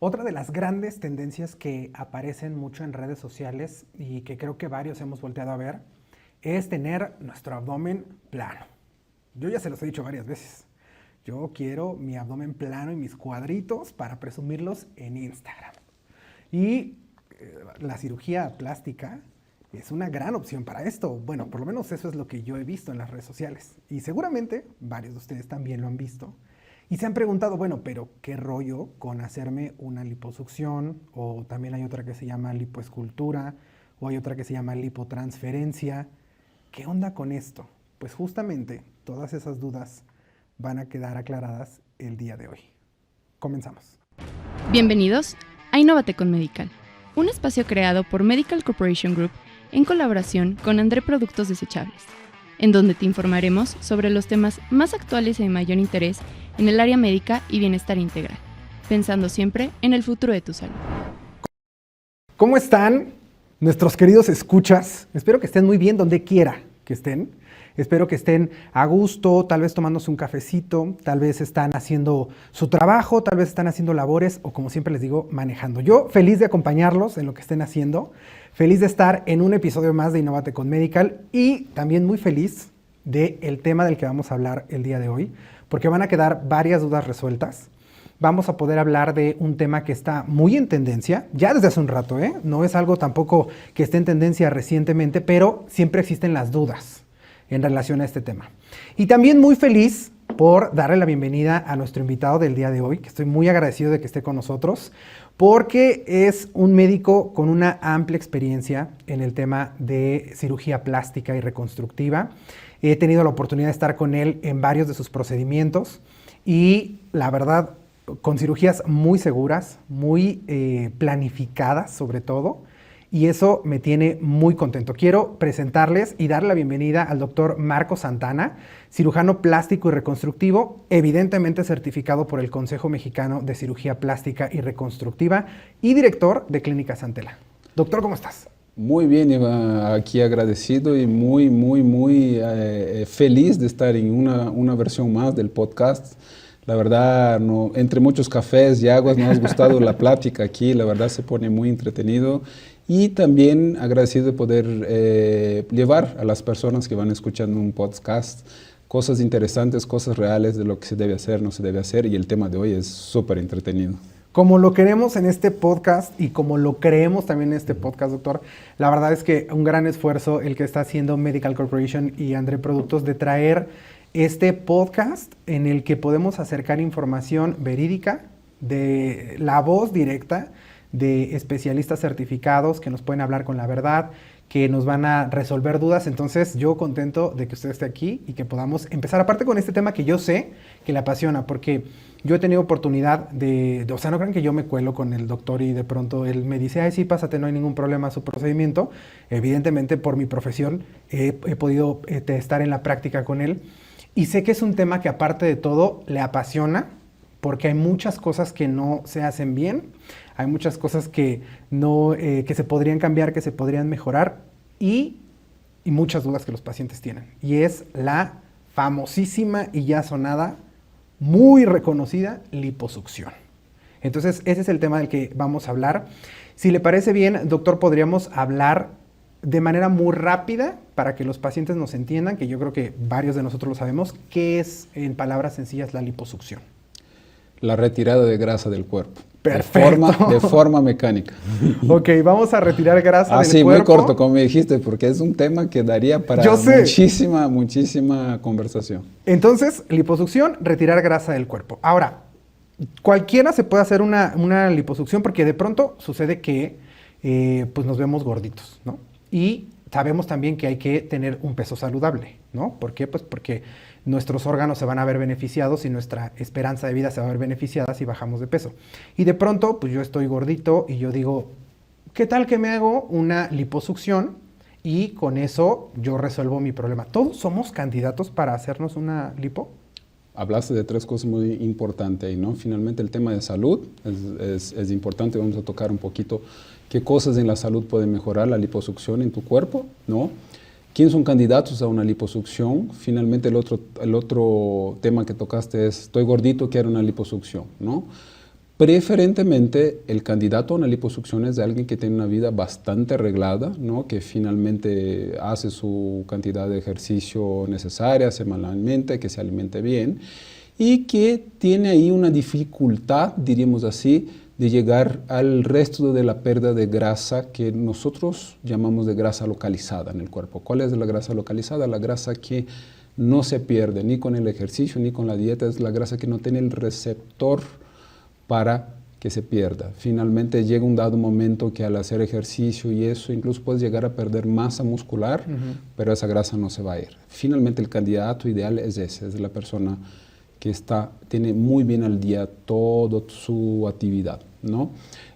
Otra de las grandes tendencias que aparecen mucho en redes sociales y que creo que varios hemos volteado a ver es tener nuestro abdomen plano. Yo ya se los he dicho varias veces. Yo quiero mi abdomen plano y mis cuadritos para presumirlos en Instagram. Y la cirugía plástica es una gran opción para esto. Bueno, por lo menos eso es lo que yo he visto en las redes sociales. Y seguramente varios de ustedes también lo han visto. Y se han preguntado, bueno, pero ¿qué rollo con hacerme una liposucción? O también hay otra que se llama lipoescultura, o hay otra que se llama lipotransferencia. ¿Qué onda con esto? Pues justamente todas esas dudas van a quedar aclaradas el día de hoy. Comenzamos. Bienvenidos a Innovate con Medical, un espacio creado por Medical Corporation Group en colaboración con André Productos Desechables, en donde te informaremos sobre los temas más actuales y de mayor interés en el área médica y bienestar integral, pensando siempre en el futuro de tu salud. ¿Cómo están nuestros queridos escuchas? Espero que estén muy bien donde quiera que estén. Espero que estén a gusto, tal vez tomándose un cafecito, tal vez están haciendo su trabajo, tal vez están haciendo labores o, como siempre les digo, manejando. Yo feliz de acompañarlos en lo que estén haciendo, feliz de estar en un episodio más de Innovate con Medical y también muy feliz del tema del que vamos a hablar el día de hoy, porque van a quedar varias dudas resueltas. Vamos a poder hablar de un tema que está muy en tendencia, ya desde hace un rato, no es algo tampoco que esté en tendencia recientemente, pero siempre existen las dudas en relación a este tema. Y también muy feliz por darle la bienvenida a nuestro invitado del día de hoy, que estoy muy agradecido de que esté con nosotros, porque es un médico con una amplia experiencia en el tema de cirugía plástica y reconstructiva. He tenido la oportunidad de estar con él en varios de sus procedimientos y la verdad, con cirugías muy seguras, muy planificadas sobre todo, y eso me tiene muy contento. Quiero presentarles y darle la bienvenida al doctor Marco Santana, cirujano plástico y reconstructivo, evidentemente certificado por el Consejo Mexicano de Cirugía Plástica y Reconstructiva y director de Clínica Santela. Doctor, ¿cómo estás? Muy bien, Eva, aquí agradecido y muy feliz de estar en una versión más del podcast. La verdad, entre muchos cafés y aguas nos ha gustado la plática aquí, la verdad se pone muy entretenido y también agradecido de poder llevar a las personas que van escuchando un podcast cosas interesantes, cosas reales de lo que se debe hacer, no se debe hacer y el tema de hoy es súper entretenido. Como lo queremos en este podcast y como lo creemos también en este podcast, doctor, la verdad es que un gran esfuerzo el que está haciendo Medical Corporation y André Productos de traer este podcast en el que podemos acercar información verídica de la voz directa de especialistas certificados que nos pueden hablar con la verdad, que nos van a resolver dudas. Entonces yo contento de que usted esté aquí y que podamos empezar aparte con este tema que yo sé que le apasiona, porque yo he tenido oportunidad o sea, no crean que yo me cuelo con el doctor y de pronto él me dice, ay, sí, pásate, no hay ningún problema su procedimiento. Evidentemente por mi profesión he podido estar en la práctica con él y sé que es un tema que aparte de todo le apasiona porque hay muchas cosas que no se hacen bien, hay muchas cosas que se podrían cambiar, que se podrían mejorar y muchas dudas que los pacientes tienen. Y es la famosísima y ya sonada, muy reconocida liposucción. Entonces, ese es el tema del que vamos a hablar. Si le parece bien, doctor, podríamos hablar de manera muy rápida para que los pacientes nos entiendan, que yo creo que varios de nosotros lo sabemos, ¿qué es, en palabras sencillas, la liposucción? La retirada de grasa del cuerpo. Perfecto. De forma mecánica. Ok, vamos a retirar grasa del sí, cuerpo. muy corto, como me dijiste, porque es un tema que daría para muchísima conversación. Entonces, liposucción, retirar grasa del cuerpo. Ahora, cualquiera se puede hacer una liposucción porque de pronto sucede que pues nos vemos gorditos, ¿no? Y sabemos también que hay que tener un peso saludable, ¿no? ¿Por qué? Pues porque nuestros órganos se van a ver beneficiados y nuestra esperanza de vida se va a ver beneficiada si bajamos de peso. Y de pronto, pues yo estoy gordito y yo digo, ¿qué tal que me hago una liposucción? Y con eso yo resuelvo mi problema. ¿Todos somos candidatos para hacernos una lipo? Hablaste de tres cosas muy importantes ahí, ¿no? Finalmente el tema de salud es importante, vamos a tocar un poquito qué cosas en la salud pueden mejorar la liposucción en tu cuerpo, ¿no? ¿Quiénes son candidatos a una liposucción? Finalmente el otro tema que tocaste es, estoy gordito, quiero una liposucción, ¿no? Preferentemente, el candidato a una liposucción es de alguien que tiene una vida bastante arreglada, ¿no? Que finalmente hace su cantidad de ejercicio necesaria semanalmente, que se alimente bien y que tiene ahí una dificultad, diríamos así, de llegar al resto de la pérdida de grasa que nosotros llamamos de grasa localizada en el cuerpo. ¿Cuál es la grasa localizada? La grasa que no se pierde ni con el ejercicio ni con la dieta, es la grasa que no tiene el receptor para que se pierda. Finalmente llega un dado momento que al hacer ejercicio y eso, incluso puedes llegar a perder masa muscular, pero esa grasa no se va a ir. Finalmente el candidato ideal es ese, es la persona que tiene muy bien al día toda su actividad, ¿no?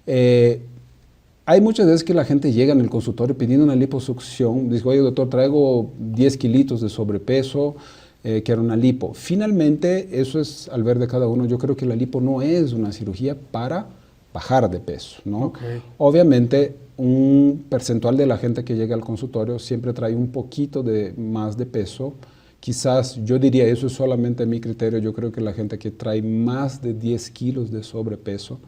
Hay muchas veces que la gente llega en el consultorio pidiendo una liposucción, dice, oye doctor, traigo 10 kilitos de sobrepeso, quiero una lipo. Finalmente, eso es al ver de cada uno, yo creo que la lipo no es una cirugía para bajar de peso, ¿no? Okay. Obviamente, un percentual de la gente que llega al consultorio siempre trae un poquito más de peso. Quizás, yo diría, eso es solamente mi criterio, yo creo que la gente que trae más de 10 kilos de sobrepeso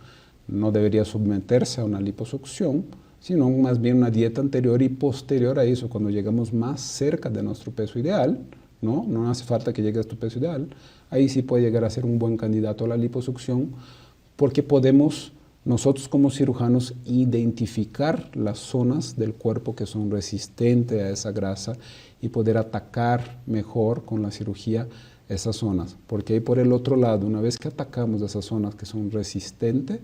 no debería someterse a una liposucción, sino más bien una dieta anterior y posterior a eso, cuando llegamos más cerca de nuestro peso ideal, ¿no? No hace falta que llegues a tu peso ideal, ahí sí puede llegar a ser un buen candidato a la liposucción, porque podemos nosotros como cirujanos identificar las zonas del cuerpo que son resistentes a esa grasa y poder atacar mejor con la cirugía esas zonas. Porque ahí por el otro lado, una vez que atacamos esas zonas que son resistentes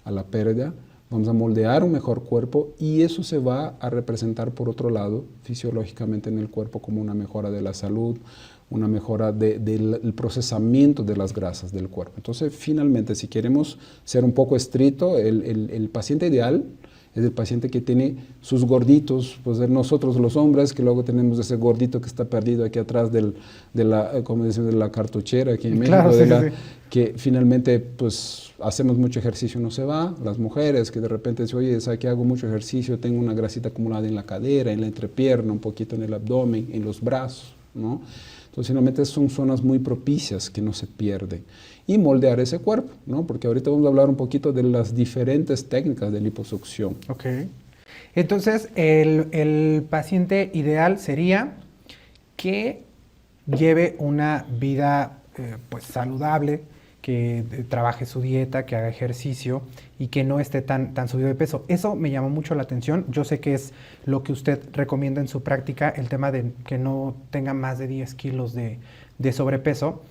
a la pérdida, vamos a moldear un mejor cuerpo y eso se va a representar por otro lado fisiológicamente en el cuerpo como una mejora de la salud, una mejora del procesamiento de las grasas del cuerpo. Entonces, finalmente, si queremos ser un poco estricto, el paciente ideal es el paciente que tiene sus gorditos, pues nosotros los hombres, que luego tenemos ese gordito que está perdido aquí atrás de la cartuchera aquí en México, claro, sí. Que finalmente pues hacemos mucho ejercicio y no se va. Las mujeres que de repente dicen, oye, ¿sabes que hago mucho ejercicio? Tengo una grasita acumulada en la cadera, en la entrepierna, un poquito en el abdomen, en los brazos, ¿no? Entonces, finalmente son zonas muy propicias que no se pierden. Y moldear ese cuerpo, ¿no? Porque ahorita vamos a hablar un poquito de las diferentes técnicas de liposucción. Ok. Entonces, el paciente ideal sería que lleve una vida pues saludable, que trabaje su dieta, que haga ejercicio y que no esté tan subido de peso. Eso me llamó mucho la atención. Yo sé que es lo que usted recomienda en su práctica, el tema de que no tenga más de 10 kilos de sobrepeso.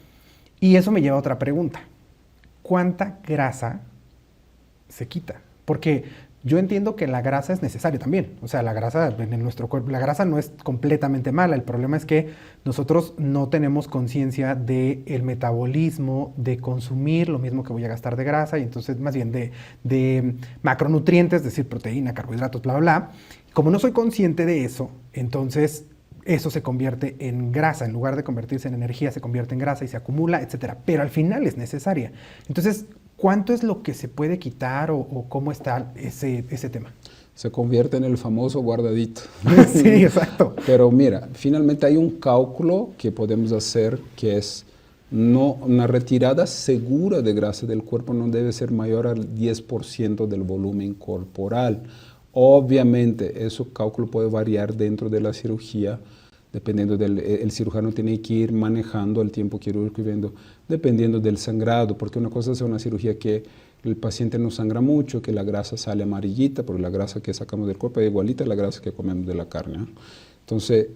Y eso me lleva a otra pregunta. ¿Cuánta grasa se quita? Porque yo entiendo que la grasa es necesaria también. O sea, la grasa en nuestro cuerpo, la grasa no es completamente mala. El problema es que nosotros no tenemos conciencia del metabolismo, de consumir lo mismo que voy a gastar de grasa, y entonces más bien de macronutrientes, es decir, proteína, carbohidratos, bla, bla, bla. Como no soy consciente de eso, entonces eso se convierte en grasa. En lugar de convertirse en energía, se convierte en grasa y se acumula, etc. Pero al final es necesaria. Entonces, ¿cuánto es lo que se puede quitar o cómo está ese tema? Se convierte en el famoso guardadito. Sí, exacto. Pero mira, finalmente hay un cálculo que podemos hacer que es una retirada segura de grasa del cuerpo no debe ser mayor al 10% del volumen corporal. Obviamente, ese cálculo puede variar dentro de la cirugía, dependiendo el cirujano tiene que ir manejando el tiempo quirúrgico y viendo, dependiendo del sangrado, porque una cosa es una cirugía que el paciente no sangra mucho, que la grasa sale amarillita, porque la grasa que sacamos del cuerpo es igualita a la grasa que comemos de la carne, ¿no? Entonces,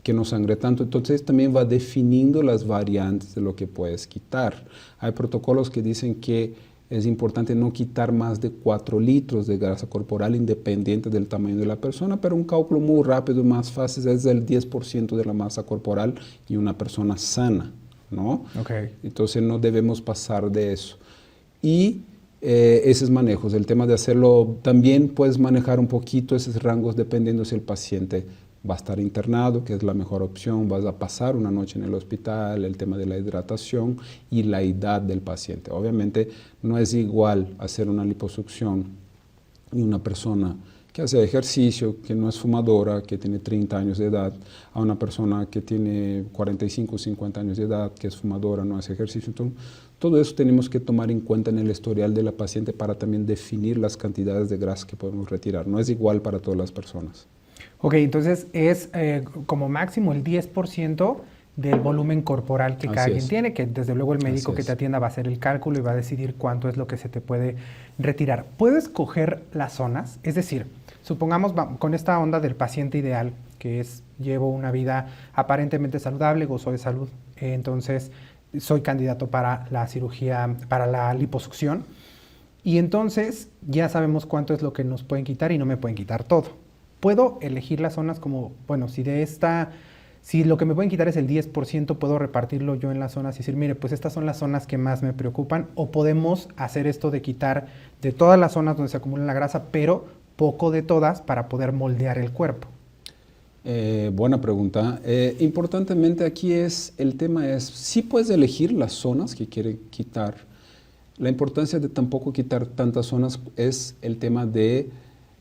que no sangre tanto, entonces también va definiendo las variantes de lo que puedes quitar. Hay protocolos que dicen que es importante no quitar más de 4 litros de grasa corporal independiente del tamaño de la persona, pero un cálculo muy rápido, más fácil, es el 10% de la masa corporal y una persona sana, ¿no? Okay. Entonces no debemos pasar de eso. Y esos manejos, el tema de hacerlo, también puedes manejar un poquito esos rangos dependiendo si el paciente va a estar internado, que es la mejor opción, vas a pasar una noche en el hospital, el tema de la hidratación y la edad del paciente. Obviamente no es igual hacer una liposucción en una persona que hace ejercicio, que no es fumadora, que tiene 30 años de edad, a una persona que tiene 45 o 50 años de edad, que es fumadora, no hace ejercicio. Entonces, todo eso tenemos que tomar en cuenta en el historial de la paciente para también definir las cantidades de grasa que podemos retirar. No es igual para todas las personas. Ok, entonces es como máximo el 10% del volumen corporal que cada Así quien es. tiene, que desde luego el médico Así que es. te atienda va a hacer el cálculo y va a decidir cuánto es lo que se te puede retirar. ¿Puedo escoger las zonas? Es decir, supongamos con esta onda del paciente ideal, que es llevo una vida aparentemente saludable, gozo de salud, entonces soy candidato para la cirugía, para la liposucción, y entonces ya sabemos cuánto es lo que nos pueden quitar y no me pueden quitar todo. Puedo elegir las zonas como, bueno, si lo que me pueden quitar es el 10%, puedo repartirlo yo en las zonas y decir, mire, pues estas son las zonas que más me preocupan, o podemos hacer esto de quitar de todas las zonas donde se acumula la grasa, pero poco de todas para poder moldear el cuerpo. Buena pregunta. Importantemente aquí el tema es, sí puedes elegir las zonas que quieres quitar. La importancia de tampoco quitar tantas zonas es el tema de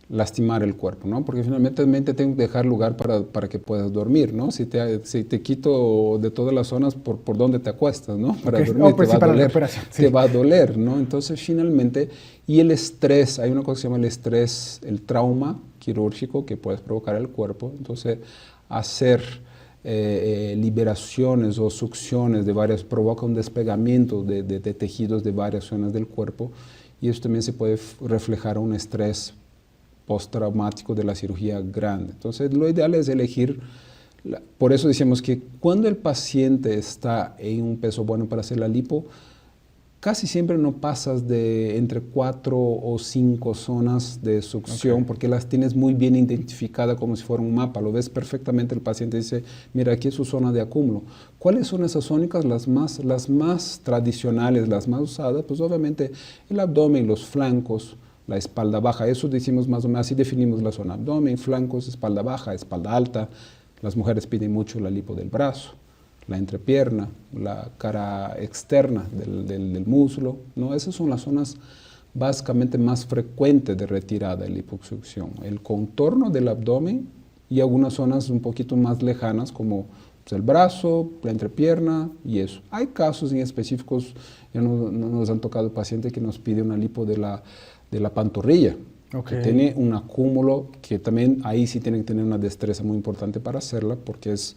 lastimar el cuerpo, ¿no? Porque finalmente tengo que dejar lugar para que puedas dormir, ¿no? Si te quito de todas las zonas, ¿por dónde te acuestas, ¿no? Para dormir pues te sí, va a para la doler, recuperación, sí. te va a doler, ¿no? Entonces finalmente, y el estrés, hay una cosa que se llama el estrés, el trauma quirúrgico que puedes provocar al cuerpo, entonces hacer liberaciones o succiones de varias, provoca un despegamiento de tejidos de varias zonas del cuerpo y eso también se puede reflejar un estrés postraumático de la cirugía grande. Entonces, lo ideal es elegir, por eso decimos que cuando el paciente está en un peso bueno para hacer la lipo, casi siempre no pasas de entre 4 o 5 zonas de succión, porque las tienes muy bien identificadas como si fuera un mapa. Lo ves perfectamente, el paciente dice, mira, aquí es su zona de acúmulo. ¿Cuáles son esas zonas? Las más tradicionales, las más usadas, pues obviamente el abdomen, los flancos, la espalda baja. Eso decimos más o menos, así definimos la zona. Abdomen, flancos, espalda baja, espalda alta. Las mujeres piden mucho la lipo del brazo, la entrepierna, la cara externa del muslo, ¿no? Esas son las zonas básicamente más frecuentes de retirada de liposucción. El contorno del abdomen y algunas zonas un poquito más lejanas como pues, el brazo, la entrepierna y eso. Hay casos en específicos, ya nos han tocado pacientes que nos piden una lipo de la pantorrilla, que tiene un acúmulo que también ahí sí tiene que tener una destreza muy importante para hacerla porque es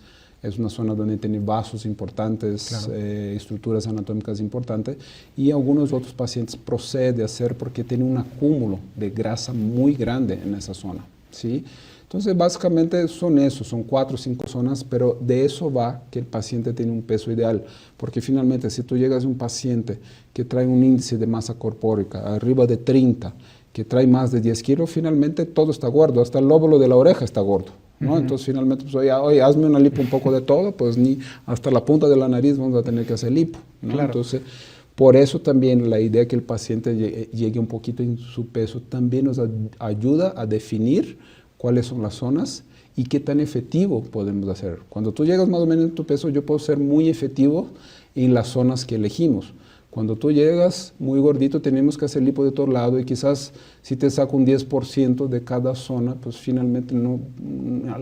una zona donde tiene vasos importantes, claro. Estructuras anatómicas importantes y algunos otros pacientes procede a hacer porque tiene un acúmulo de grasa muy grande en esa zona, ¿sí? Entonces básicamente son 4 o 5 zonas, pero de eso va que el paciente tiene un peso ideal, porque finalmente si tú llegas a un paciente que trae un índice de masa corpórea arriba de 30, que trae más de 10 kilos, finalmente todo está gordo, hasta el lóbulo de la oreja está gordo, ¿no? Entonces finalmente, pues, oye, hazme una lipo un poco de todo, pues ni hasta la punta de la nariz vamos a tener que hacer lipo, ¿no? Claro. Entonces, por eso también la idea que el paciente llegue un poquito en su peso también nos ayuda a definir cuáles son las zonas y qué tan efectivo podemos hacer. Cuando tú llegas más o menos en tu peso, yo puedo ser muy efectivo en las zonas que elegimos. Cuando tú llegas muy gordito, tenemos que hacer lipo de todo lado y quizás si te saco un 10% de cada zona, pues finalmente no,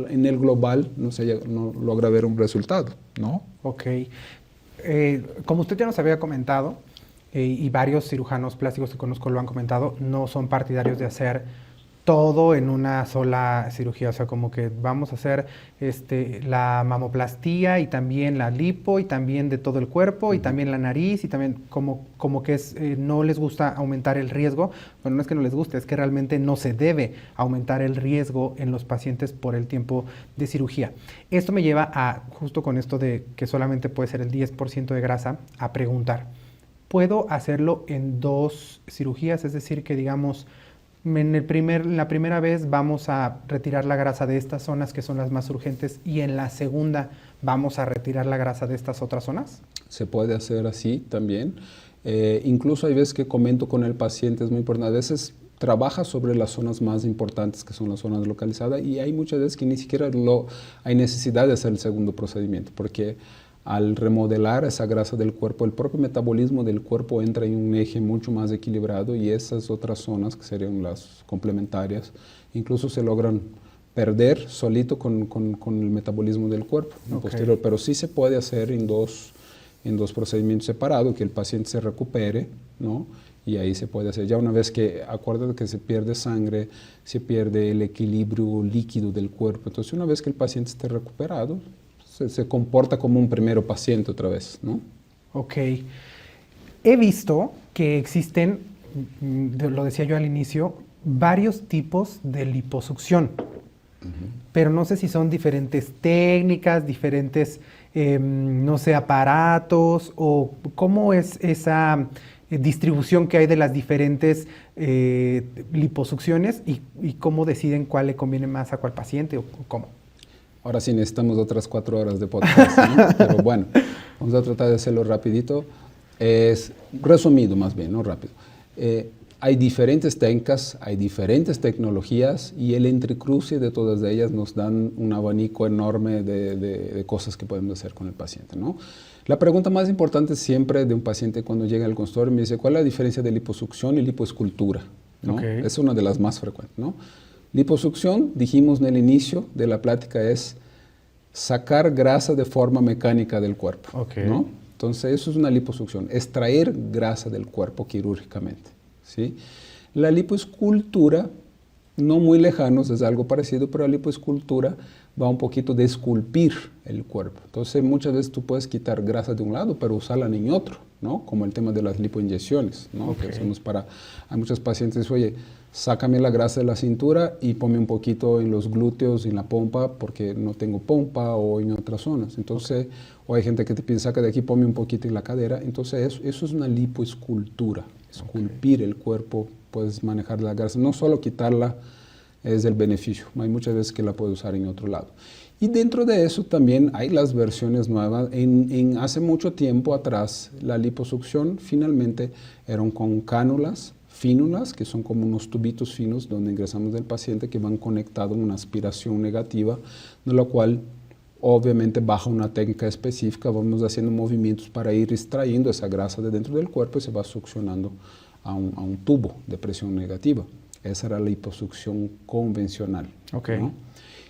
en el global no logra ver un resultado, ¿no? Ok. Como usted ya nos había comentado, y varios cirujanos plásticos que conozco lo han comentado, no son partidarios de hacer todo en una sola cirugía, o sea, como que vamos a hacer la mamoplastía y también la lipo y también de todo el cuerpo y también la nariz y también como que no les gusta aumentar el riesgo. Bueno, no es que no les guste, es que realmente no se debe aumentar el riesgo en los pacientes por el tiempo de cirugía. Esto me lleva a, justo con esto de que solamente puede ser el 10% de grasa, a preguntar, ¿puedo hacerlo en 2 cirugías? Es decir, que digamos, en la primera vez vamos a retirar la grasa de estas zonas que son las más urgentes y en la segunda vamos a retirar la grasa de estas otras zonas. Se puede hacer así también. Incluso hay veces que comento con el paciente, es muy importante, a veces trabaja sobre las zonas más importantes que son las zonas localizadas y hay muchas veces que ni siquiera hay necesidad de hacer el segundo procedimiento porque al remodelar esa grasa del cuerpo, el propio metabolismo del cuerpo entra en un eje mucho más equilibrado y esas otras zonas, que serían las complementarias, incluso se logran perder solito con el metabolismo del cuerpo posterior, pero sí se puede hacer en en 2 procedimientos separados, que el paciente se recupere, ¿no? Y ahí se puede hacer. Ya una vez que, acuérdate que se pierde sangre, se pierde el equilibrio líquido del cuerpo. Entonces, una vez que el paciente esté recuperado, se comporta como un primero paciente otra vez, ¿no? Ok. He visto que existen, lo decía yo al inicio, varios tipos de liposucción. Pero no sé si son diferentes técnicas, diferentes, no sé, aparatos, o cómo es esa distribución que hay de las diferentes liposucciones y cómo deciden cuál le conviene más a cuál paciente o cómo. Ahora sí necesitamos otras 4 horas de podcast, ¿no? Pero bueno, vamos a tratar de hacerlo rapidito. Es resumido más bien, no rápido. Hay diferentes técnicas, hay diferentes tecnologías y el entrecruce de todas ellas nos dan un abanico enorme de cosas que podemos hacer con el paciente, ¿no? La pregunta más importante siempre de un paciente cuando llega al consultorio me dice, ¿cuál es la diferencia de liposucción y lipoescultura? ¿No? Okay. Es una de las más frecuentes, ¿no? Liposucción, dijimos en el inicio de la plática, es sacar grasa de forma mecánica del cuerpo, Okay. ¿no? Entonces, eso es una liposucción, extraer grasa del cuerpo quirúrgicamente, ¿sí? La lipoescultura, no muy lejanos, es algo parecido, pero la lipoescultura va un poquito de esculpir el cuerpo. Entonces, muchas veces tú puedes quitar grasa de un lado, pero usarla en otro, ¿no? Como el tema de las lipoinyecciones, ¿no? Okay. Que hacemos hay muchos pacientes que dicen, oye, sácame la grasa de la cintura y ponme un poquito en los glúteos, en la pompa, porque no tengo pompa o en otras zonas. Entonces, o hay gente que te pide, saca de aquí, ponme un poquito en la cadera. Entonces, eso es una lipoescultura, esculpir el cuerpo, puedes manejar la grasa, no solo quitarla es el beneficio, hay muchas veces que la puedes usar en otro lado. Y dentro de eso también hay las versiones nuevas. Hace mucho tiempo atrás, la liposucción finalmente eran con cánulas, fínulas, que son como unos tubitos finos donde ingresamos del paciente que van conectados en una aspiración negativa, de lo cual obviamente bajo una técnica específica vamos haciendo movimientos para ir extrayendo esa grasa de dentro del cuerpo y se va succionando a un tubo de presión negativa. Esa era la liposucción convencional, Okay. ¿no?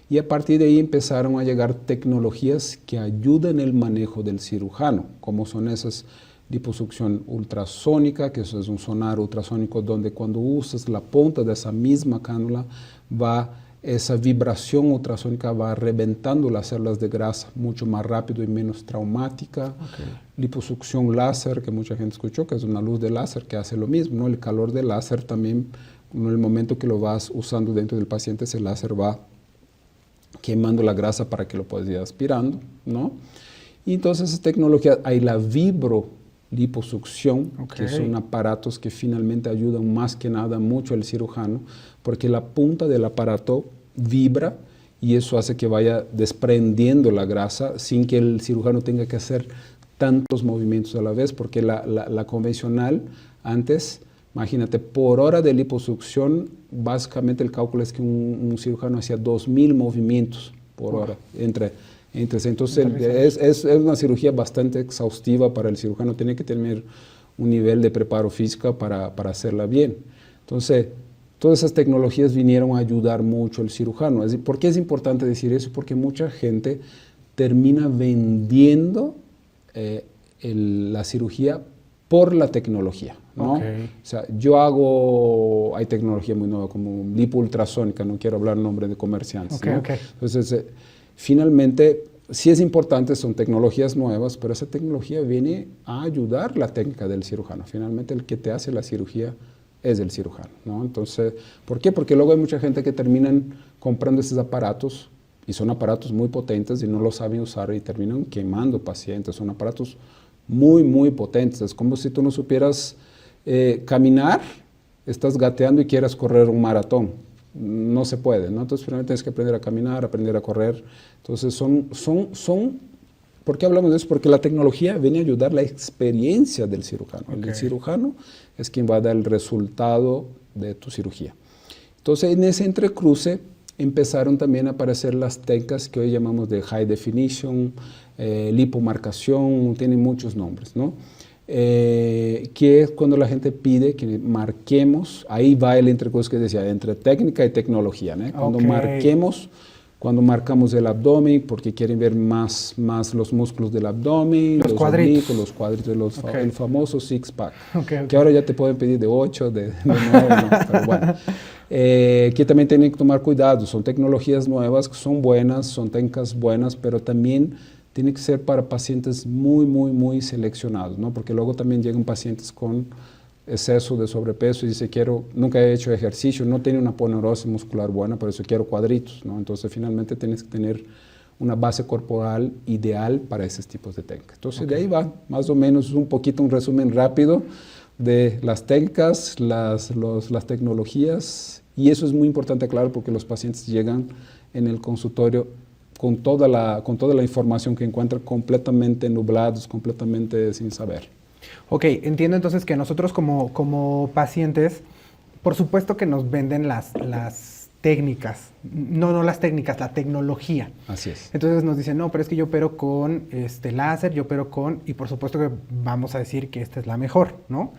Y a partir de ahí empezaron a llegar tecnologías que ayudan el manejo del cirujano, como son esas liposucción ultrasónica, que eso es un sonar ultrasónico donde cuando usas la punta de esa misma cánula, esa vibración ultrasónica va reventando las células de grasa mucho más rápido y menos traumática. Okay. Liposucción láser, que mucha gente escuchó, que es una luz de láser que hace lo mismo, ¿no? El calor del láser también, en el momento que lo vas usando dentro del paciente, ese láser va quemando la grasa para que lo puedas ir aspirando, ¿no? Y entonces esa tecnología, hay la vibroliposucción, Okay. que son aparatos que finalmente ayudan más que nada mucho al cirujano, porque la punta del aparato vibra y eso hace que vaya desprendiendo la grasa sin que el cirujano tenga que hacer tantos movimientos a la vez, porque la convencional antes, imagínate, por hora de liposucción, básicamente el cálculo es que un cirujano hacía 2000 movimientos por hora entonces es una cirugía bastante exhaustiva para el cirujano, tiene que tener un nivel de preparo físico para hacerla bien. Entonces, todas esas tecnologías vinieron a ayudar mucho al cirujano. ¿Por qué es importante decir eso? Porque mucha gente termina vendiendo la cirugía por la tecnología, ¿no? Okay. O sea, hay tecnología muy nueva como lipo ultrasónica, no quiero hablar en nombre de comerciantes, Okay, ¿no? okay. Entonces, finalmente, sí es importante, son tecnologías nuevas, pero esa tecnología viene a ayudar la técnica del cirujano. Finalmente, el que te hace la cirugía es el cirujano, ¿no? Entonces, ¿por qué? Porque luego hay mucha gente que terminan comprando estos aparatos y son aparatos muy potentes y no lo saben usar y terminan quemando pacientes. Son aparatos muy, muy potentes. Es como si tú no supieras caminar, estás gateando y quieras correr un maratón. No se puede, ¿no? Entonces, finalmente tienes que aprender a caminar, aprender a correr. Entonces, ¿por qué hablamos de eso? Porque la tecnología viene a ayudar la experiencia del cirujano. Okay. El cirujano es quien va a dar el resultado de tu cirugía. Entonces, en ese entrecruce empezaron también a aparecer las técnicas que hoy llamamos de high definition, lipomarcación, tienen muchos nombres, ¿no? Que es cuando la gente pide que marquemos, ahí va el entrecruce que decía, entre técnica y tecnología, ¿no? Cuando Okay. marquemos Cuando marcamos el abdomen, porque quieren ver más los músculos del abdomen, Los cuadritos. oblicuos, los cuadritos, Ok. el famoso six-pack, Ok, ok. que ahora ya te pueden pedir de 8, de 9, ¿no? Pero bueno. Que también tienen que tomar cuidado, son tecnologías nuevas que son buenas, son técnicas buenas, pero también tiene que ser para pacientes muy seleccionados, ¿no? Porque luego también llegan pacientes con exceso de sobrepeso y dice, nunca he hecho ejercicio, no tiene una ponerosis muscular buena, por eso quiero cuadritos, ¿no? Entonces finalmente tienes que tener una base corporal ideal para esos tipos de técnicas. Entonces de ahí va, más o menos un poquito un resumen rápido de las técnicas, las tecnologías, y eso es muy importante, claro, porque los pacientes llegan en el consultorio con toda la información que encuentran completamente nublados, completamente sin saber. Ok, entiendo entonces que nosotros como pacientes, por supuesto que nos venden las técnicas, no las técnicas, la tecnología. Así es. Entonces nos dicen, no, pero es que yo opero con láser, yo opero y por supuesto que vamos a decir que esta es la mejor, ¿no?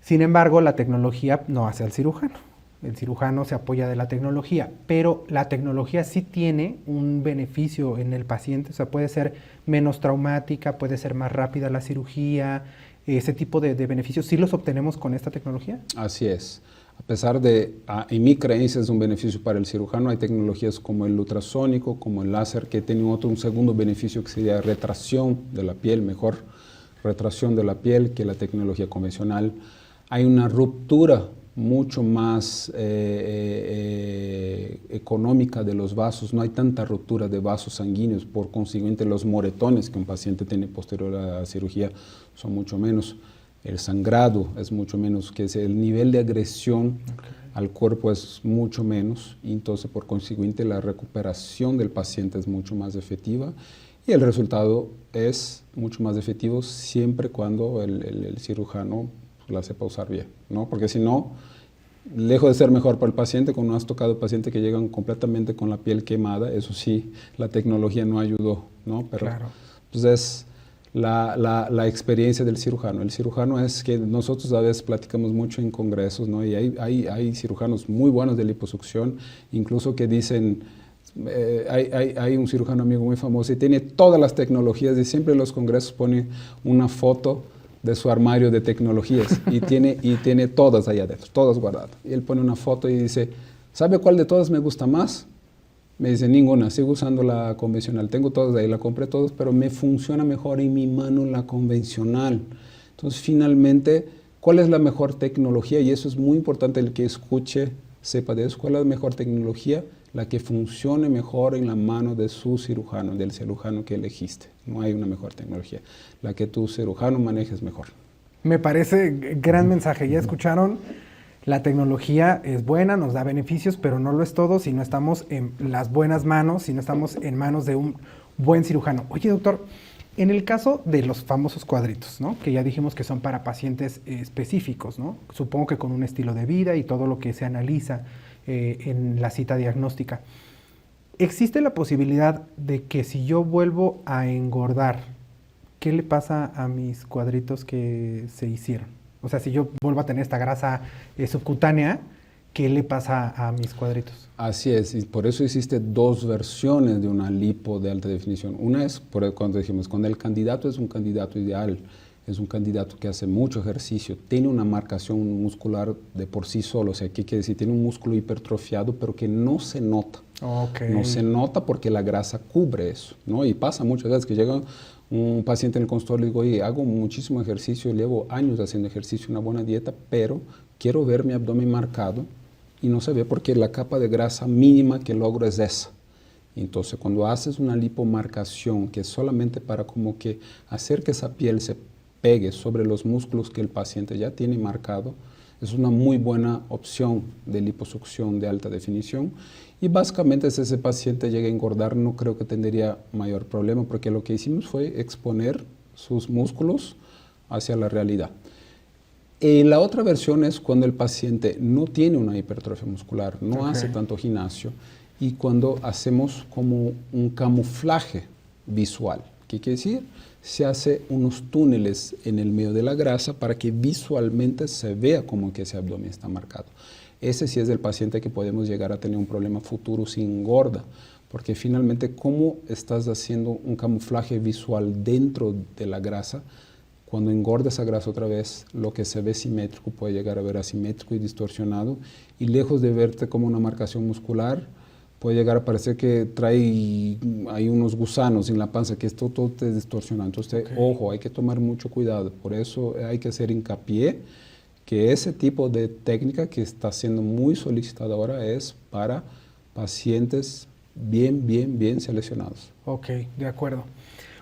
Sin embargo, la tecnología no hace al cirujano. El cirujano se apoya de la tecnología, pero la tecnología sí tiene un beneficio en el paciente, o sea, puede ser menos traumática, puede ser más rápida la cirugía, ese tipo de beneficios, ¿sí los obtenemos con esta tecnología? Así es. A pesar de, en mi creencia, es un beneficio para el cirujano, hay tecnologías como el ultrasónico, como el láser, que tienen un segundo beneficio que sería retracción de la piel, mejor retracción de la piel que la tecnología convencional. Hay una ruptura mucho más económica de los vasos, no hay tanta ruptura de vasos sanguíneos, por consiguiente los moretones que un paciente tiene posterior a la cirugía son mucho menos, el sangrado es mucho menos, que es el nivel de agresión al cuerpo es mucho menos, y entonces por consiguiente la recuperación del paciente es mucho más efectiva y el resultado es mucho más efectivo siempre cuando el cirujano la sepa usar bien, ¿no? Porque si no, lejos de ser mejor para el paciente, cuando has tocado pacientes que llegan completamente con la piel quemada, eso sí, la tecnología no ayudó, ¿no? Pero, Claro. Entonces, la experiencia del cirujano. El cirujano es que nosotros a veces platicamos mucho en congresos, ¿no? Y hay cirujanos muy buenos de liposucción, incluso que dicen, hay un cirujano amigo muy famoso y tiene todas las tecnologías y siempre en los congresos pone una foto de su armario de tecnologías y tiene todas allá adentro, todas guardadas. Y él pone una foto y dice, ¿sabe cuál de todas me gusta más? Me dice, ninguna, sigo usando la convencional, tengo todas ahí, la compré todas, pero me funciona mejor en mi mano la convencional. Entonces, finalmente, ¿cuál es la mejor tecnología? Y eso es muy importante, el que escuche, sepa de eso. ¿Cuál es la mejor tecnología? La que funcione mejor en la mano de su cirujano, del cirujano que elegiste. No hay una mejor tecnología. La que tu cirujano manejes mejor. Me parece gran mensaje. Ya escucharon, la tecnología es buena, nos da beneficios, pero no lo es todo si no estamos en las buenas manos, si no estamos en manos de un buen cirujano. Oye, doctor, en el caso de los famosos cuadritos, ¿no? Que ya dijimos que son para pacientes específicos, ¿no? Supongo que con un estilo de vida y todo lo que se analiza en la cita diagnóstica. ¿Existe la posibilidad de que si yo vuelvo a engordar, qué le pasa a mis cuadritos que se hicieron? O sea, si yo vuelvo a tener esta grasa subcutánea, ¿qué le pasa a mis cuadritos? Así es, y por eso existen dos versiones de una lipo de alta definición. Una es, cuando dijimos, cuando el candidato es un candidato ideal, es un candidato que hace mucho ejercicio, tiene una marcación muscular de por sí solo, o sea, ¿qué quiere decir? Tiene un músculo hipertrofiado, pero que no se nota. Okay. No se nota porque la grasa cubre eso, ¿no? Y pasa muchas veces que llega un paciente en el consultorio y digo, oye, hago muchísimo ejercicio, llevo años haciendo ejercicio, una buena dieta, pero quiero ver mi abdomen marcado y no se ve porque la capa de grasa mínima que logro es esa. Entonces, cuando haces una lipomarcación que es solamente para como que hacer que esa piel se pegue sobre los músculos que el paciente ya tiene marcado, es una muy buena opción de liposucción de alta definición. Y básicamente si ese paciente llega a engordar, no creo que tendría mayor problema, porque lo que hicimos fue exponer sus músculos hacia la realidad. La otra versión es cuando el paciente no tiene una hipertrofia muscular, no hace tanto gimnasio, y cuando hacemos como un camuflaje visual. ¿Qué quiere decir? Se hace unos túneles en el medio de la grasa para que visualmente se vea como que ese abdomen está marcado. ese sí es el paciente que podemos llegar a tener un problema futuro si engorda, porque finalmente cómo estás haciendo un camuflaje visual dentro de la grasa, cuando engorda esa grasa otra vez, lo que se ve simétrico puede llegar a ver asimétrico y distorsionado, y lejos de verte como una marcación muscular, puede llegar a parecer que trae hay unos gusanos en la panza, que esto todo te distorsiona. Entonces, ojo, hay que tomar mucho cuidado. Por eso hay que hacer hincapié que ese tipo de técnica que está siendo muy solicitada ahora es para pacientes bien seleccionados. Ok, de acuerdo.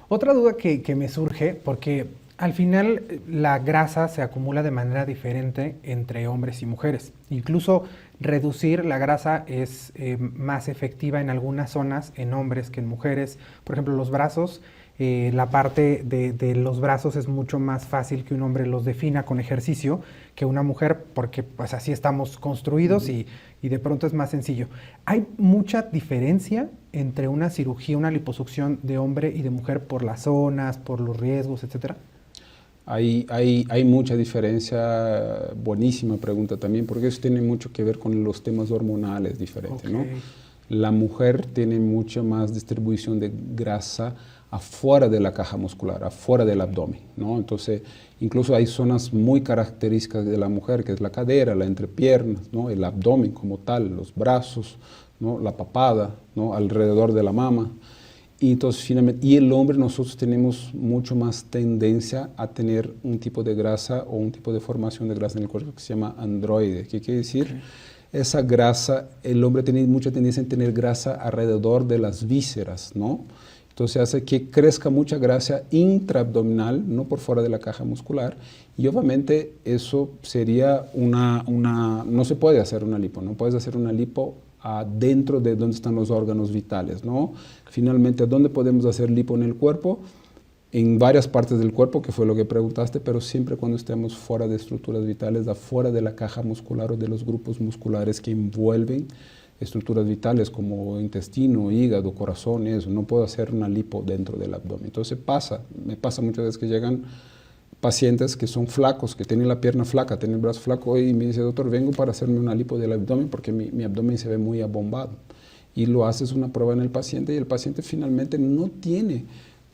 Otra duda que me surge, porque al final la grasa se acumula de manera diferente entre hombres y mujeres. Incluso reducir la grasa es más efectiva en algunas zonas en hombres que en mujeres. Por ejemplo, los brazos, la parte de los brazos es mucho más fácil que un hombre los defina con ejercicio que una mujer, porque pues así estamos construidos y de pronto es más sencillo. ¿Hay mucha diferencia entre una cirugía, una liposucción de hombre y de mujer por las zonas, por los riesgos, etcétera? Hay mucha diferencia, buenísima pregunta también, porque eso tiene mucho que ver con los temas hormonales diferentes, ¿no? La mujer tiene mucha más distribución de grasa afuera de la caja muscular, afuera del abdomen, ¿no? Entonces, incluso hay zonas muy características de la mujer, que es la cadera, la entrepierna, ¿no? El abdomen como tal, los brazos, ¿no? La papada, ¿no? Alrededor de la mama. Y entonces, finalmente, y el hombre, nosotros tenemos mucho más tendencia a tener un tipo de grasa o un tipo de formación de grasa en el cuerpo que se llama androide. ¿Qué quiere decir? Esa grasa, el hombre tiene mucha tendencia a tener grasa alrededor de las vísceras, ¿no? Entonces hace que crezca mucha grasa intraabdominal, no por fuera de la caja muscular, y obviamente eso sería no se puede hacer una lipo, no puedes hacer una lipo dentro de donde están los órganos vitales, ¿no? Finalmente, ¿dónde podemos hacer lipo en el cuerpo? En varias partes del cuerpo, que fue lo que preguntaste, pero siempre cuando estemos fuera de estructuras vitales, afuera de la caja muscular o de los grupos musculares que envuelven estructuras vitales como intestino, hígado, corazón, eso. No puedo hacer una lipo dentro del abdomen. Entonces me pasa muchas veces que llegan pacientes que son flacos, que tienen la pierna flaca, tienen el brazo flaco y me dice, doctor, vengo para hacerme una lipo del abdomen porque mi abdomen se ve muy abombado. Y lo haces una prueba en el paciente y el paciente finalmente no tiene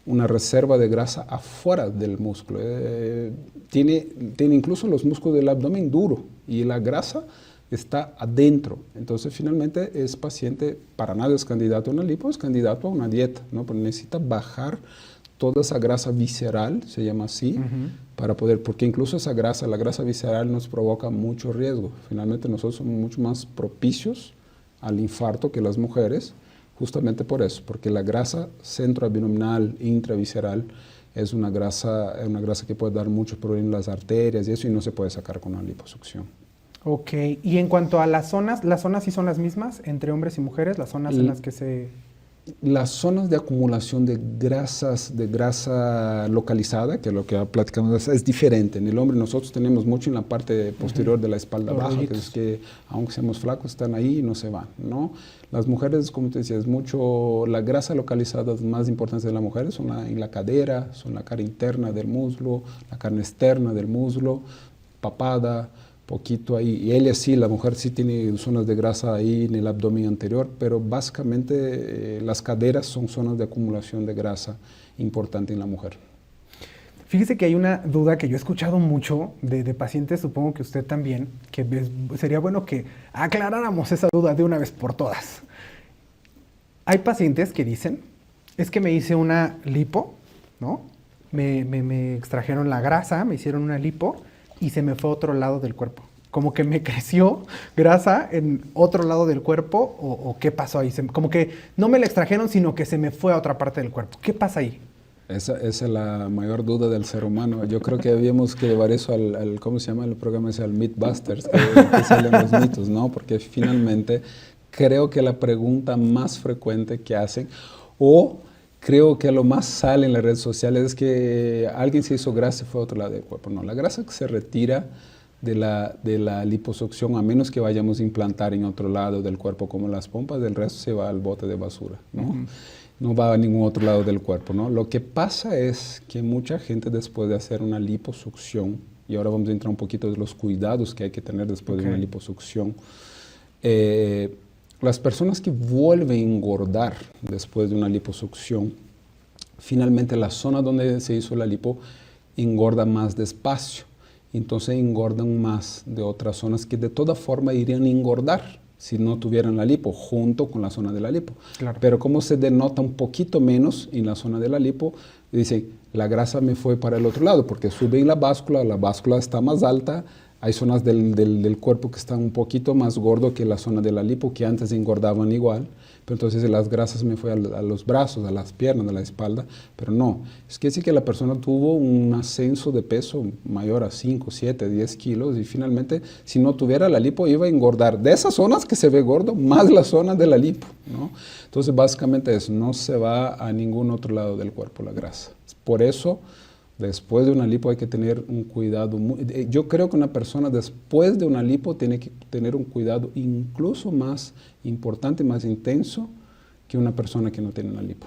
una reserva de grasa afuera del músculo. Tiene incluso los músculos del abdomen duro y la grasa está adentro. Entonces, finalmente, es paciente, para nada es candidato a una lipo, es candidato a una dieta, ¿no? Porque necesita bajar toda esa grasa visceral, se llama así, para poder, porque incluso esa grasa, la grasa visceral nos provoca mucho riesgo. Finalmente, nosotros somos mucho más propicios al infarto que las mujeres, justamente por eso, porque la grasa centroabdominal, intravisceral, es una grasa que puede dar muchos problemas en las arterias y eso, y no se puede sacar con una liposucción. Ok, y en cuanto a las zonas sí son las mismas entre hombres y mujeres, las zonas en las que se... Las zonas de acumulación de grasa localizada, que es lo que platicamos, es diferente. En el hombre nosotros tenemos mucho en la parte posterior de la espalda baja, que es que aunque seamos flacos están ahí y no se van, ¿no? Las mujeres, como te decía, la grasa localizada más importante de las mujeres son en la cadera, son la cara interna del muslo, la carne externa del muslo, papada, poquito ahí, y ella sí, la mujer sí tiene zonas de grasa ahí en el abdomen anterior, pero básicamente las caderas son zonas de acumulación de grasa importante en la mujer. Fíjese que hay una duda que yo he escuchado mucho de pacientes, supongo que usted también, que sería bueno que aclaráramos esa duda de una vez por todas. Hay pacientes que dicen, es que me hice una lipo, ¿no? Me extrajeron la grasa, me hicieron una lipo, y se me fue a otro lado del cuerpo. Como que me creció grasa en otro lado del cuerpo, o ¿qué pasó ahí? Como que no me la extrajeron, sino que se me fue a otra parte del cuerpo. ¿Qué pasa ahí? Esa es la mayor duda del ser humano. Yo creo que habíamos que llevar eso al ¿cómo se llama el programa ese? Al Mythbusters, que salen los mitos, ¿no? Porque finalmente creo que la pregunta más frecuente que hacen, o creo que lo más sale en las redes sociales, es que alguien se hizo grasa y fue a otro lado del cuerpo. No, la grasa que se retira de la liposucción, a menos que vayamos a implantar en otro lado del cuerpo como las pompas, del resto se va al bote de basura, ¿no? No va a ningún otro lado del cuerpo, ¿no? Lo que pasa es que mucha gente, después de hacer una liposucción, y ahora vamos a entrar un poquito de los cuidados que hay que tener después de una liposucción. Las personas que vuelven a engordar después de una liposucción, finalmente la zona donde se hizo la lipo engorda más despacio, entonces engordan más de otras zonas que de toda forma irían a engordar si no tuvieran la lipo, junto con la zona de la lipo. Claro. Pero como se denota un poquito menos en la zona de la lipo, dicen, la grasa me fue para el otro lado, porque sube en la báscula está más alta, hay zonas del cuerpo que están un poquito más gordo que la zona de la lipo, que antes engordaban igual, pero entonces las grasas me fue a los brazos, a las piernas, a la espalda, pero no. Es que sí que la persona tuvo un ascenso de peso mayor a 5, 7, 10 kilos y finalmente, si no tuviera la lipo, iba a engordar de esas zonas que se ve gordo, más la zona de la lipo, ¿no? Entonces, básicamente eso, no se va a ningún otro lado del cuerpo la grasa. Por eso, después de una lipo hay que tener un cuidado. Yo creo que una persona después de una lipo tiene que tener un cuidado incluso más importante, más intenso que una persona que no tiene una lipo.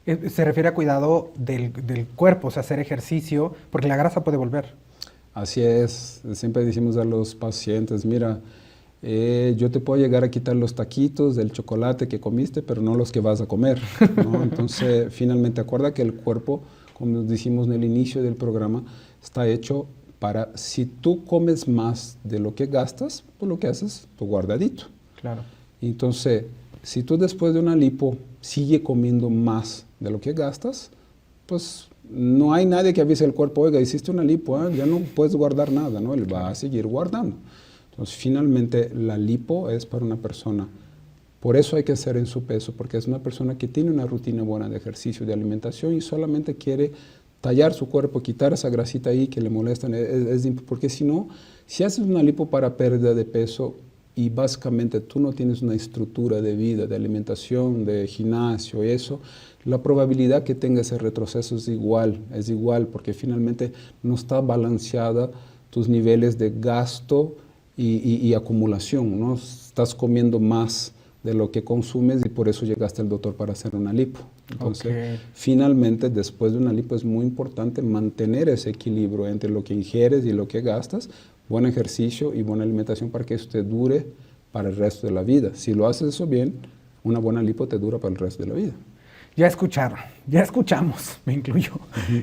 Se refiere a cuidado del cuerpo, o sea, hacer ejercicio, porque la grasa puede volver. Así es, siempre decimos a los pacientes, mira, yo te puedo llegar a quitar los taquitos del chocolate que comiste, pero no los que vas a comer, ¿no? Entonces, finalmente, acuerda que el cuerpo, como dijimos en el inicio del programa, está hecho para, si tú comes más de lo que gastas, pues lo que haces, tu guardadito. Claro. Entonces, si tú después de una lipo sigue comiendo más de lo que gastas, pues no hay nadie que avise al cuerpo, oiga, hiciste una lipo, ya no puedes guardar nada, ¿no? Él va a seguir guardando. Entonces, finalmente, la lipo es para una persona. Por eso hay que hacer en su peso, porque es una persona que tiene una rutina buena de ejercicio, de alimentación y solamente quiere tallar su cuerpo, quitar esa grasita ahí que le molesta, porque si no, si haces una lipo para pérdida de peso y básicamente tú no tienes una estructura de vida, de alimentación, de gimnasio y eso, la probabilidad que tenga ese retroceso es igual, porque finalmente no está balanceada tus niveles de gasto y acumulación, ¿no? Estás comiendo más de lo que consumes y por eso llegaste al doctor para hacer una lipo. Entonces, finalmente, después de una lipo es muy importante mantener ese equilibrio entre lo que ingieres y lo que gastas, buen ejercicio y buena alimentación para que eso te dure para el resto de la vida. Si lo haces eso bien, una buena lipo te dura para el resto de la vida. Ya escucharon, ya escuchamos, me incluyo,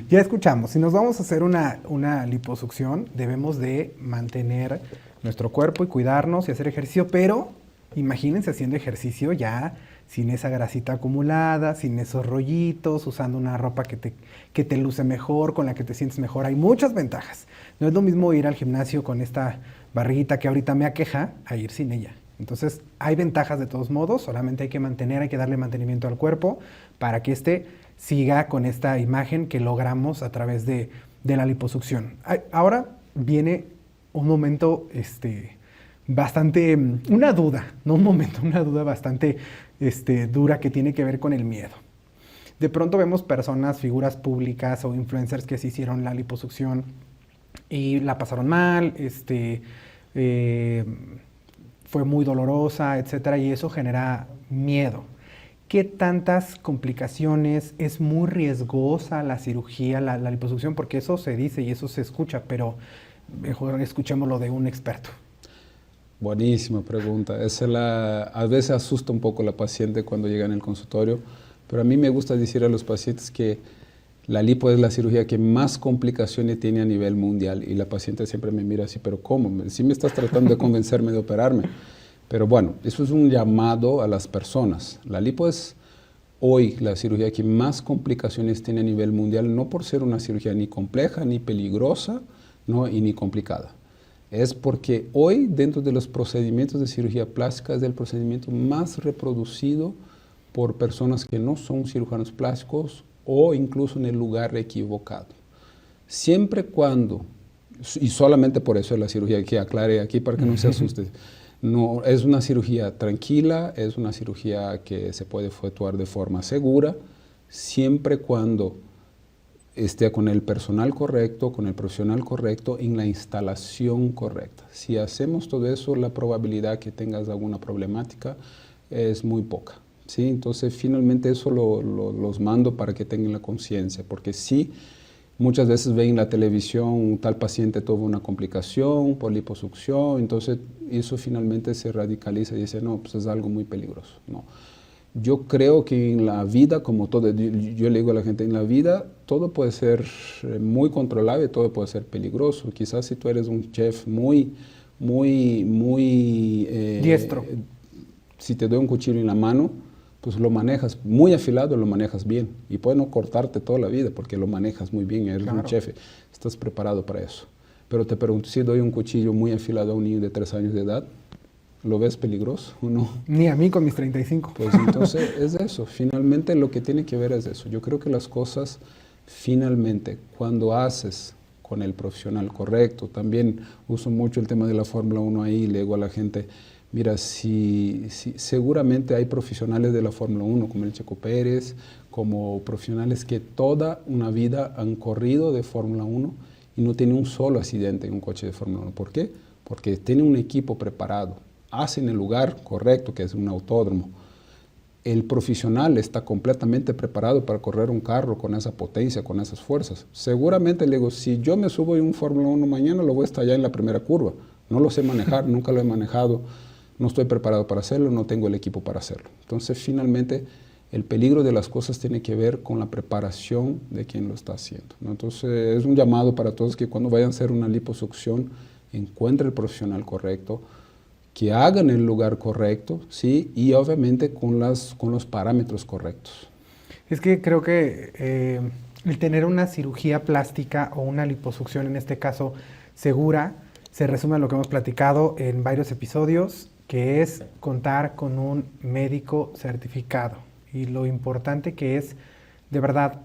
ya escuchamos. Si nos vamos a hacer una liposucción, debemos de mantener nuestro cuerpo y cuidarnos y hacer ejercicio, pero imagínense haciendo ejercicio ya sin esa grasita acumulada, sin esos rollitos, usando una ropa que te luce mejor, con la que te sientes mejor. Hay muchas ventajas. No es lo mismo ir al gimnasio con esta barriguita que ahorita me aqueja a ir sin ella. Entonces, hay ventajas de todos modos, solamente hay que darle mantenimiento al cuerpo para que éste siga con esta imagen que logramos a través de la liposucción. Ahora viene un momento bastante, una duda bastante dura que tiene que ver con el miedo. De pronto vemos personas, figuras públicas o influencers que se hicieron la liposucción y la pasaron mal, fue muy dolorosa, etcétera, y eso genera miedo. ¿Qué tantas complicaciones? ¿Es muy riesgosa la cirugía, la liposucción? Porque eso se dice y eso se escucha, pero mejor escuchémoslo de un experto. Buenísima pregunta. A veces asusta un poco a la paciente cuando llega en el consultorio, pero a mí me gusta decir a los pacientes que la lipo es la cirugía que más complicaciones tiene a nivel mundial y la paciente siempre me mira así, pero ¿cómo? Sí me estás tratando de convencerme de operarme. Pero bueno, eso es un llamado a las personas. La lipo es hoy la cirugía que más complicaciones tiene a nivel mundial, no por ser una cirugía ni compleja, ni peligrosa, ¿no? Y ni complicada. Es porque hoy dentro de los procedimientos de cirugía plástica es el procedimiento más reproducido por personas que no son cirujanos plásticos o incluso en el lugar equivocado. Siempre cuando, y solamente por eso es la cirugía, que aclare aquí para que no se asuste, no, es una cirugía tranquila, es una cirugía que se puede efectuar de forma segura, siempre cuando esté con el personal correcto, con el profesional correcto, en la instalación correcta. Si hacemos todo eso, la probabilidad que tengas alguna problemática es muy poca. ¿Sí? Entonces, finalmente eso los mando para que tengan la conciencia, porque sí, Muchas veces ven en la televisión tal paciente tuvo una complicación por liposucción, entonces eso finalmente se radicaliza y dice, no, pues es algo muy peligroso. No. Yo creo que en la vida, como todo, yo le digo a la gente, en la vida todo puede ser muy controlable, todo puede ser peligroso. Quizás si tú eres un chef muy diestro. Si te doy un cuchillo en la mano, pues lo manejas muy afilado, lo manejas bien. Y puede no cortarte toda la vida porque lo manejas muy bien, eres un chef, estás preparado para eso. Pero te pregunto, si doy un cuchillo muy afilado a un niño de 3 años de edad, ¿lo ves peligroso o no? Ni a mí con mis 35. Pues entonces es eso, finalmente lo que tiene que ver es eso. Yo creo que las cosas, finalmente, cuando haces con el profesional correcto, también uso mucho el tema de la Fórmula 1 ahí, le digo a la gente, mira, si seguramente hay profesionales de la Fórmula 1, como el Checo Pérez, como profesionales que toda una vida han corrido de Fórmula 1 y no tienen un solo accidente en un coche de Fórmula 1. ¿Por qué? Porque tienen un equipo preparado, hacen el lugar correcto, que es un autódromo. El profesional está completamente preparado para correr un carro con esa potencia, con esas fuerzas. Seguramente le digo, si yo me subo en un Fórmula 1 mañana, lo voy a estallar en la primera curva. No lo sé manejar, nunca lo he manejado. No estoy preparado para hacerlo, no tengo el equipo para hacerlo. Entonces, finalmente, el peligro de las cosas tiene que ver con la preparación de quien lo está haciendo, ¿no? Entonces, es un llamado para todos que cuando vayan a hacer una liposucción, encuentren el profesional correcto, que hagan el lugar correcto, ¿sí? Y obviamente con los parámetros correctos. Es que creo que el tener una cirugía plástica o una liposucción, en este caso, segura, se resume a lo que hemos platicado en varios episodios, que es contar con un médico certificado. Y lo importante que es, de verdad,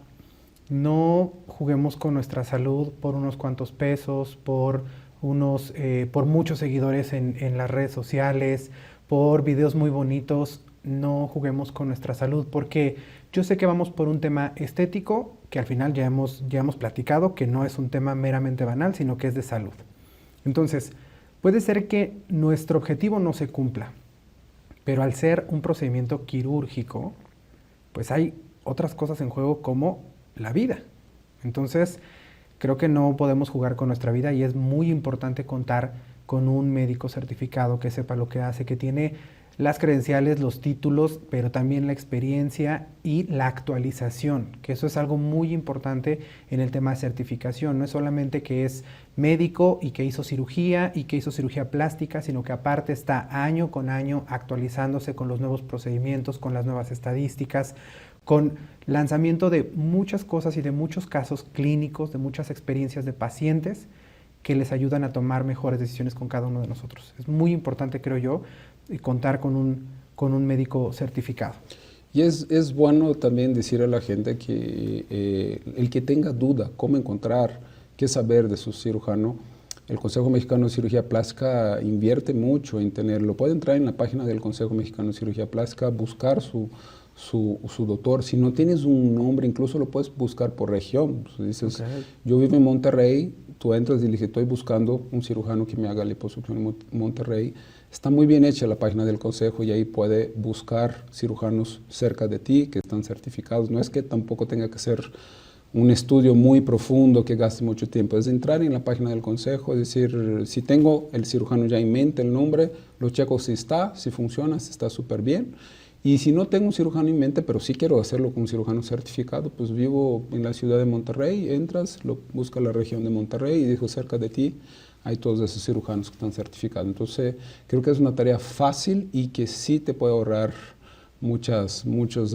no juguemos con nuestra salud por unos cuantos pesos, por muchos seguidores en las redes sociales, por videos muy bonitos. No juguemos con nuestra salud, porque yo sé que vamos por un tema estético, que al final ya hemos platicado, que no es un tema meramente banal, sino que es de salud. Entonces, puede ser que nuestro objetivo no se cumpla, pero al ser un procedimiento quirúrgico, pues hay otras cosas en juego como la vida. Entonces, creo que no podemos jugar con nuestra vida y es muy importante contar con un médico certificado que sepa lo que hace, que tiene las credenciales, los títulos, pero también la experiencia y la actualización, que eso es algo muy importante en el tema de certificación. No es solamente que es médico y que hizo cirugía plástica, sino que aparte está año con año actualizándose con los nuevos procedimientos, con las nuevas estadísticas, con lanzamiento de muchas cosas y de muchos casos clínicos, de muchas experiencias de pacientes que les ayudan a tomar mejores decisiones con cada uno de nosotros. Es muy importante, creo yo, contar con un médico certificado. Y es bueno también decir a la gente que el que tenga duda cómo encontrar, qué saber de su cirujano, el Consejo Mexicano de Cirugía Plástica invierte mucho en tenerlo. Puede entrar en la página del Consejo Mexicano de Cirugía Plástica, buscar su doctor. Si no tienes un nombre, incluso lo puedes buscar por región. Dices, yo vivo en Monterrey, tú entras y le dices, estoy buscando un cirujano que me haga liposucción en Monterrey. Está muy bien hecha la página del consejo y ahí puede buscar cirujanos cerca de ti que están certificados. No es que tampoco tenga que ser un estudio muy profundo que gaste mucho tiempo. Es entrar en la página del consejo, es decir, si tengo el cirujano ya en mente, el nombre, lo checo si está, si funciona, si está súper bien. Y si no tengo un cirujano en mente, pero sí quiero hacerlo con un cirujano certificado, pues vivo en la ciudad de Monterrey, entras, busca la región de Monterrey y dijo cerca de ti hay todos esos cirujanos que están certificados. Entonces, creo que es una tarea fácil y que sí te puede ahorrar muchos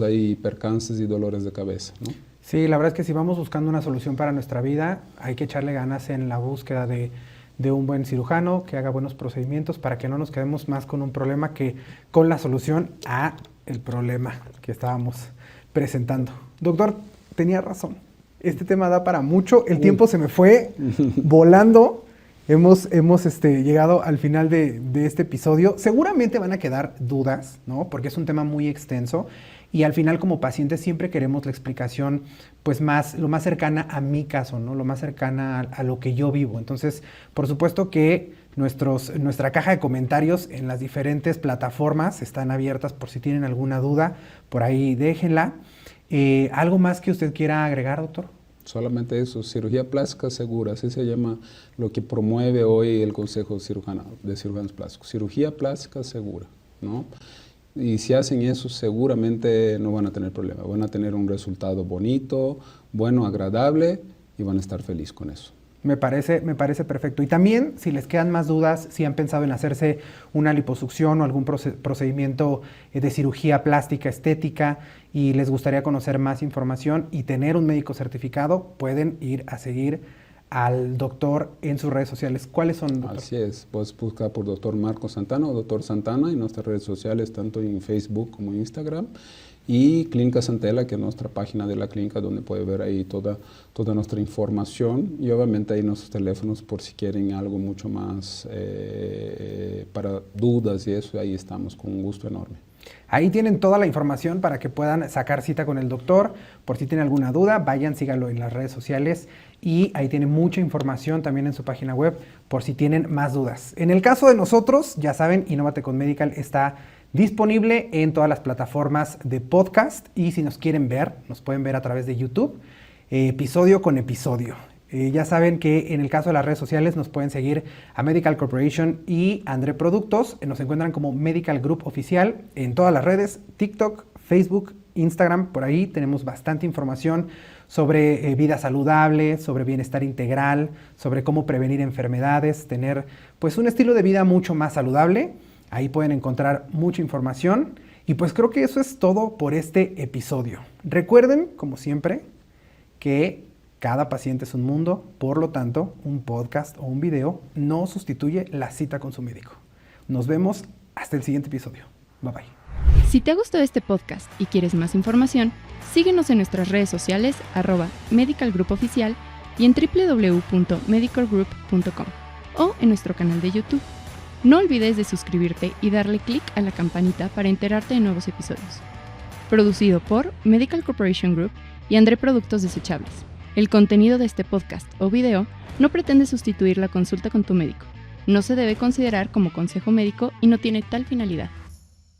ahí percances y dolores de cabeza, ¿no? Sí, la verdad es que si vamos buscando una solución para nuestra vida, hay que echarle ganas en la búsqueda de un buen cirujano que haga buenos procedimientos para que no nos quedemos más con un problema que con la solución a el problema que estábamos presentando. Doctor, tenía razón. Este tema da para mucho. El tiempo se me fue volando. Hemos llegado al final de este episodio. Seguramente van a quedar dudas, ¿no? Porque es un tema muy extenso. Y al final, como pacientes, siempre queremos la explicación, pues lo más cercana a mi caso, ¿no? Lo más cercana a lo que yo vivo. Entonces, por supuesto que nuestra caja de comentarios en las diferentes plataformas están abiertas por si tienen alguna duda. Por ahí déjenla. ¿Algo más que usted quiera agregar, doctor? Solamente eso, cirugía plástica segura, así se llama lo que promueve hoy el Consejo de Cirujanos Plásticos. Cirugía plástica segura, ¿no? Y si hacen eso, seguramente no van a tener problema. Van a tener un resultado bonito, bueno, agradable y van a estar felices con eso. Me parece perfecto. Y también, si les quedan más dudas, si han pensado en hacerse una liposucción o algún procedimiento de cirugía plástica estética y les gustaría conocer más información y tener un médico certificado, pueden ir a seguir al doctor en sus redes sociales. ¿Cuáles son, doctor? Así es, puedes buscar por Dr. Marco Santana o Dr. Santana en nuestras redes sociales, tanto en Facebook como en Instagram. Y Clínica Santela, que es nuestra página de la clínica, donde puede ver ahí toda nuestra información. Y obviamente ahí nuestros teléfonos por si quieren algo mucho más para dudas y eso, ahí estamos con un gusto enorme. Ahí tienen toda la información para que puedan sacar cita con el doctor. Por si tienen alguna duda, vayan, síganlo en las redes sociales. Y ahí tiene mucha información también en su página web por si tienen más dudas. En el caso de nosotros, ya saben, Innovate con Medical está disponible en todas las plataformas de podcast y si nos quieren ver, nos pueden ver a través de YouTube, episodio con episodio. Ya saben que en el caso de las redes sociales nos pueden seguir a Medical Corporation y André Productos. Nos encuentran como Medical Group Oficial en todas las redes, TikTok, Facebook, Instagram. Por ahí tenemos bastante información sobre vida saludable, sobre bienestar integral, sobre cómo prevenir enfermedades, tener pues un estilo de vida mucho más saludable. Ahí pueden encontrar mucha información y pues creo que eso es todo por este episodio. Recuerden, como siempre, que cada paciente es un mundo, por lo tanto, un podcast o un video no sustituye la cita con su médico. Nos vemos hasta el siguiente episodio. Bye bye. Si te ha gustado este podcast y quieres más información, síguenos en nuestras redes sociales @medicalgroupoficial y en www.medicalgroup.com o en nuestro canal de YouTube. No olvides de suscribirte y darle clic a la campanita para enterarte de nuevos episodios. Producido por Medical Corporation Group y André Productos Desechables. El contenido de este podcast o video no pretende sustituir la consulta con tu médico. No se debe considerar como consejo médico y no tiene tal finalidad.